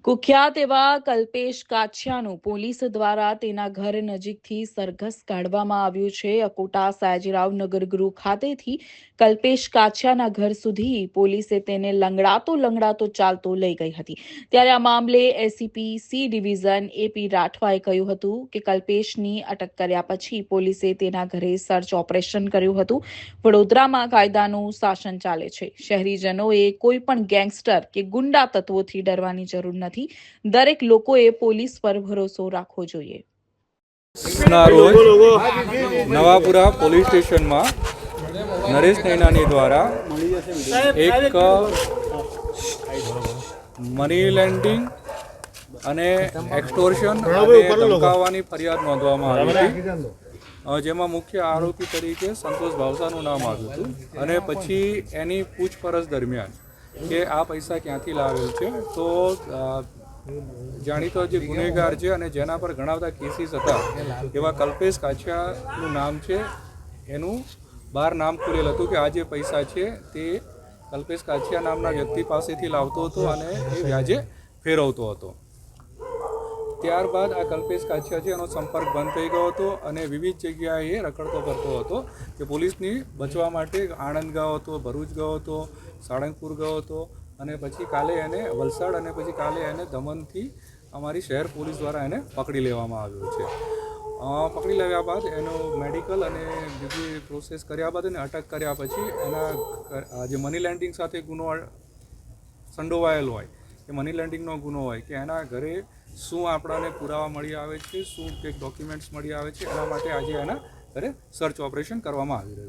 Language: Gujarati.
કુખ્યાત એવા કલ્પેશ કાછિયાનું પોલીસ દ્વારા તેના ઘર નજીકથી સરઘસ કાઢવામાં આવ્યું છે. અકોટા સયાજીરાવ નગરગૃહ ખાતેથી કલ્પેશ કાછિયાના ઘર સુધી પોલીસે તેને લંગડાતો ચાલતો લઈ ગઈ હતી. ત્યારે આ મામલે એસીપી સી ડિવિઝન એપી રાઠવાએ કહ્યું હતું કે કલ્પેશની અટક કર્યા પછી પોલીસે તેના ઘરે સર્ચ ઓપરેશન કર્યું હતું. વડોદરામાં કાયદાનું શાસન ચાલે છે. શહેરીજનોએ કોઈ પણ ગેંગસ્ટર કે ગુંડા તત્વોથી ડરવાની જરૂર નથી. દરેક લોકોએ પોલીસ પર ભરોસો રાખવો જોઈએ. રોજ નવાપુરા પોલીસ સ્ટેશનમાં નરેશ નૈનાની દ્વારા એક મની લેન્ડિંગ અને એક્સટોર્શન અને ધમકાવવાની ફરિયાદ નોંધવામાં આવી હતી, જેમાં મુખ્ય આરોપી તરીકે સંતોષ ભાવસાનું નામ આવ્યું હતું. અને પછી એની પૂછપરછ દરમિયાન કે આ પૈસા ક્યાંથી લાવેલ છે, તો જાણીતો જે ગુનેગાર છે અને જેના પર ઘણા બધા કેસીસ હતા એવા કલ્પેશ કાછિયાનું નામ છે. એનું બહાર નામ ખુલેલ હતું કે આ જે પૈસા છે તે કલ્પેશ કાછિયા નામના વ્યક્તિ પાસેથી લાવતો હતો અને એ વ્યાજે ફેરવતો હતો. ત્યારબાદ આ કલ્પેશ કાછિયા છે એનો સંપર્ક બંધ થઈ ગયો હતો અને વિવિધ જગ્યાએ રખડતો કરતો હતો કે પોલીસની બચવા માટે આણંદ ગયો હતો, ભરૂચ ગયો હતો, સાળંગપુર ગયો હતો અને પછી કાલે એને વલસાડ અને પછી કાલે એને દમણથી અમારી શહેર પોલીસ દ્વારા એને પકડી લેવામાં આવ્યો છે. પકડી લેવા બાદ એનો મેડિકલ અને બીજી પ્રોસેસ કર્યા બાદ એને અટક કર્યા પછી એના જે મની લેન્ડિંગ સાથે ગુનો સંડોવાયેલો હોય, એ મની લેન્ડિંગનો ગુનો હોય કે એના ઘરે શું આપણાને પુરાવા મળી આવે છે, શું કંઈક ડોક્યુમેન્ટ્સ મળી આવે છે, એના માટે આજે એના ઘરે સર્ચ ઓપરેશન કરવામાં આવી રહ્યું છે.